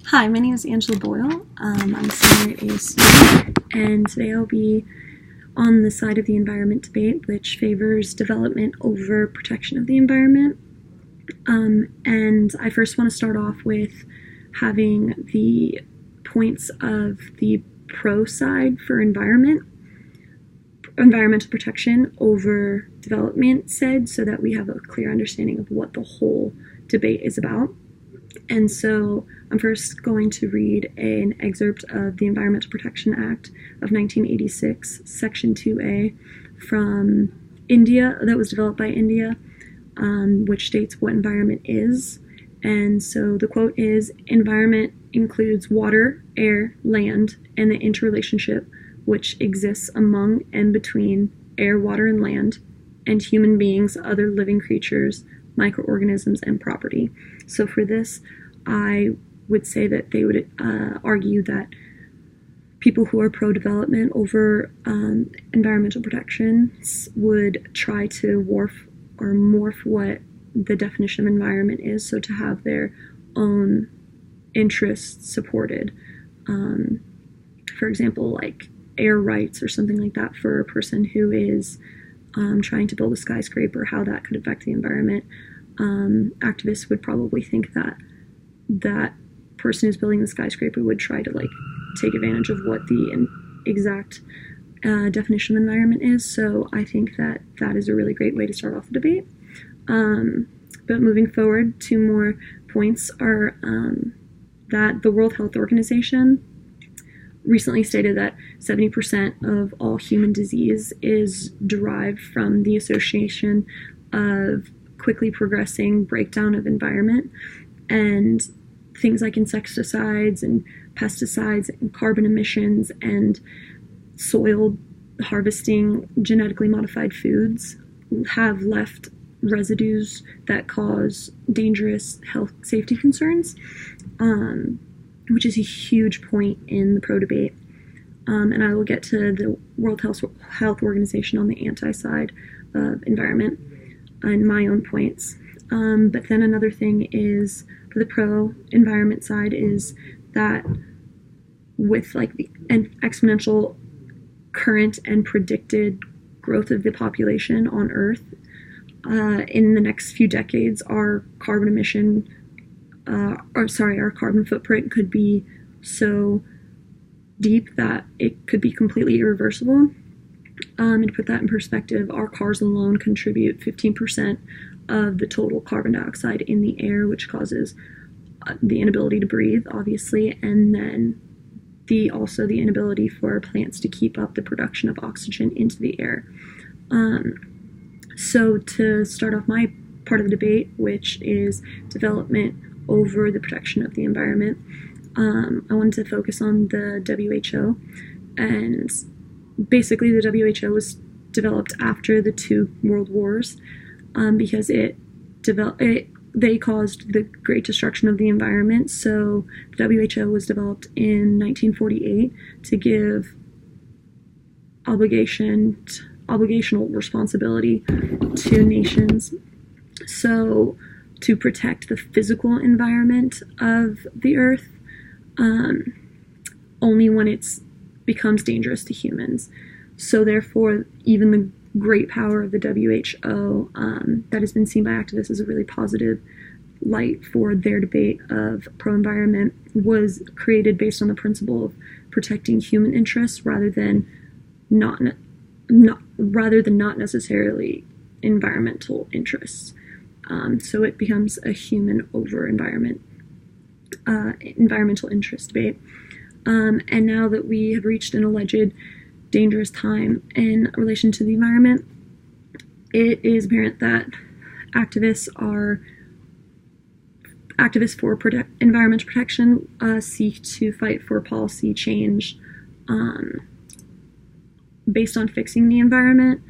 Hi, my name is Angela Boyle. I'm a senior at ASU, and today I'll be on the side of the environment debate, which favors development over protection of the environment. And I first want to start off with having the points of the pro side for environmental protection over development said, so that we have a clear understanding of what the whole debate is about. And so I'm first going to read an excerpt of the Environmental Protection Act of 1986, Section 2A, from India, that was developed by India, which states what environment is. And so the quote is, "Environment includes water, air, land, and the interrelationship which exists among and between air, water, and land, and human beings, other living creatures, microorganisms, and property." So for this, I would say that they would argue that people who are pro-development over environmental protections would try to morph what the definition of environment is, so to have their own interests supported. For example, like air rights or something like that for a person who is trying to build a skyscraper, how that could affect the environment. Activists would probably think that that person who's building the skyscraper would try to take advantage of what the exact definition of environment is. So I think that that is a really great way to start off the debate. But moving forward, two more points are that the World Health Organization recently stated that 70% of all human disease is derived from the association of quickly progressing breakdown of environment, and things like insecticides and pesticides and carbon emissions and soil harvesting genetically modified foods have left residues that cause dangerous health safety concerns, which is a huge point in the pro debate. And I will get to the World Health Organization on the anti-side of environment and my own points. But then another thing is, for the pro-environment side, is that with the exponential current and predicted growth of the population on Earth, in the next few decades, our carbon footprint could be so deep that it could be completely irreversible. And to put that in perspective, our cars alone contribute 15% of the total carbon dioxide in the air, which causes the inability to breathe, obviously, and then also the inability for plants to keep up the production of oxygen into the air. So to start off my part of the debate, which is development over the protection of the environment, I wanted to focus on the WHO. And basically the WHO was developed after the two world wars, because they caused the great destruction of the environment. So the WHO was developed in 1948 to give obligational responsibility to nations, so to protect the physical environment of the earth, only when it becomes dangerous to humans. So therefore, even the great power of the WHO, that has been seen by activists as a really positive light for their debate of pro-environment, was created based on the principle of protecting human interests rather than not necessarily environmental interests. So it becomes a human over environmental interest debate. And now that we have reached an alleged dangerous time in relation to the environment, it is apparent that activists for environmental protection seek to fight for policy change based on fixing the environment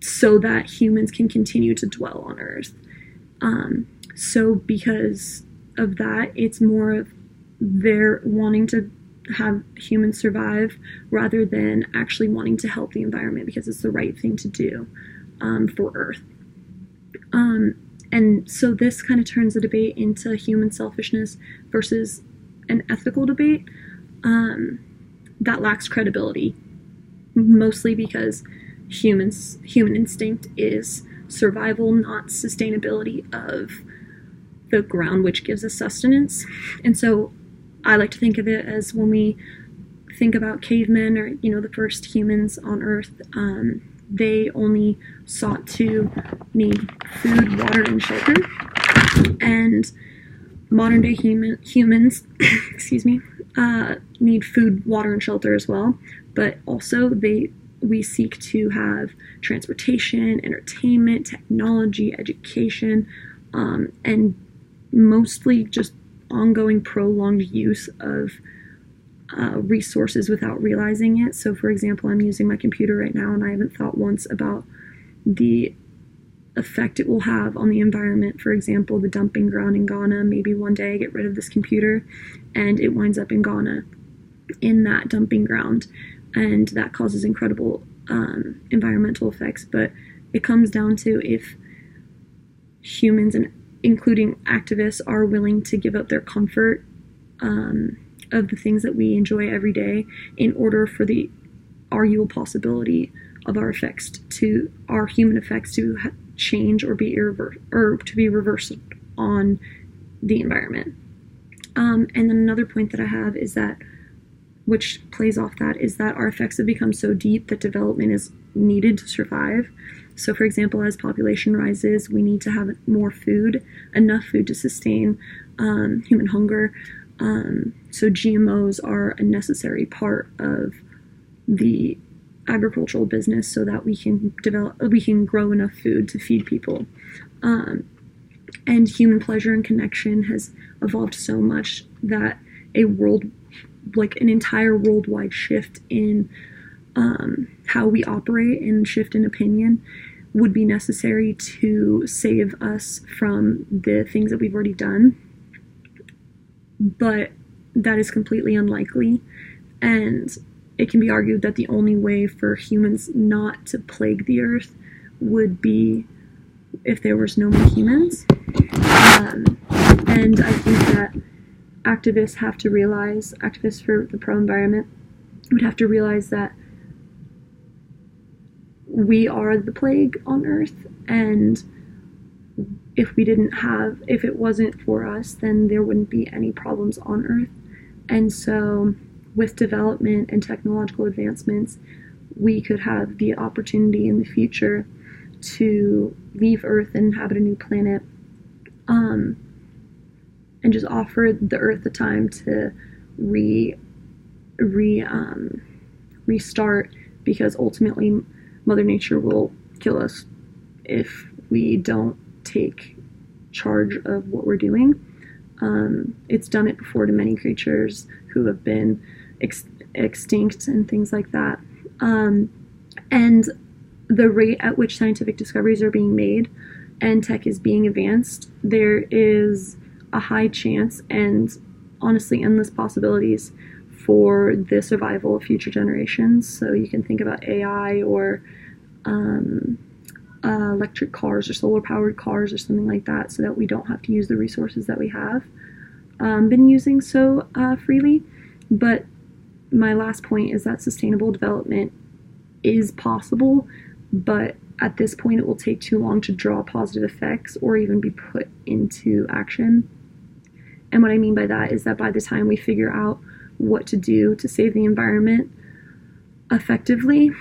so that humans can continue to dwell on Earth. So because of that, it's more of they're wanting to have humans survive rather than actually wanting to help the environment because it's the right thing to do for Earth. And so this kind of turns the debate into human selfishness versus an ethical debate that lacks credibility, mostly because human instinct is survival, not sustainability of the ground which gives us sustenance. And so I like to think of it as when we think about cavemen or, the first humans on Earth, they only sought to need food, water, and shelter. And modern day humans need food, water, and shelter as well. But also we seek to have transportation, entertainment, technology, education, and mostly just ongoing prolonged use of resources without realizing it. So for example, I'm using my computer right now and I haven't thought once about the effect it will have on the environment. For example, the dumping ground in Ghana. Maybe one day I get rid of this computer and it winds up in Ghana in that dumping ground, and that causes incredible environmental effects. But it comes down to if humans, and including activists, are willing to give up their comfort of the things that we enjoy every day in order for the arguable possibility of our human effects to change or to be reversed on the environment. And then another point that I have is that, which plays off that, is that our effects have become so deep that development is needed to survive. So for example, as population rises, we need to have more food, enough food to sustain human hunger. So GMOs are a necessary part of the agricultural business so that we can grow enough food to feed people. And human pleasure and connection has evolved so much that an entire worldwide shift in how we operate and shift in opinion would be necessary to save us from the things that we've already done. But that is completely unlikely, and it can be argued that the only way for humans not to plague the earth would be if there was no more humans. And I think that activists for the pro-environment would have to realize that we are the plague on Earth, and if it wasn't for us, then there wouldn't be any problems on Earth. And so with development and technological advancements, we could have the opportunity in the future to leave Earth and inhabit a new planet, and just offer the Earth the time to restart, because ultimately Mother Nature will kill us if we don't take charge of what we're doing. It's done it before to many creatures who have been extinct and things like that. And the rate at which scientific discoveries are being made and tech is being advanced, there is a high chance and honestly endless possibilities for the survival of future generations. So you can think about AI or electric cars or solar powered cars or something like that, so that we don't have to use the resources that we have been using so freely. But my last point is that sustainable development is possible, but at this point it will take too long to draw positive effects or even be put into action. And what I mean by that is that by the time we figure out what to do to save the environment effectively,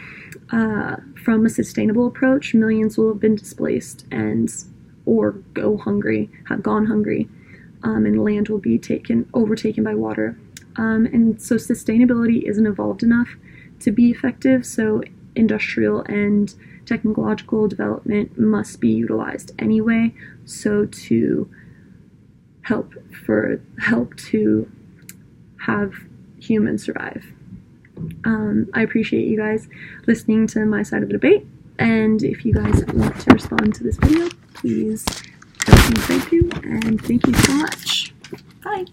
from a sustainable approach, millions will have been displaced or gone hungry, and land will be overtaken by water. And so sustainability isn't evolved enough to be effective, so industrial and technological development must be utilized anyway, so to help to have humans survive. I appreciate you guys listening to my side of the debate, and if you guys want to respond to this video, please don't hesitate to, and thank you so much. Bye!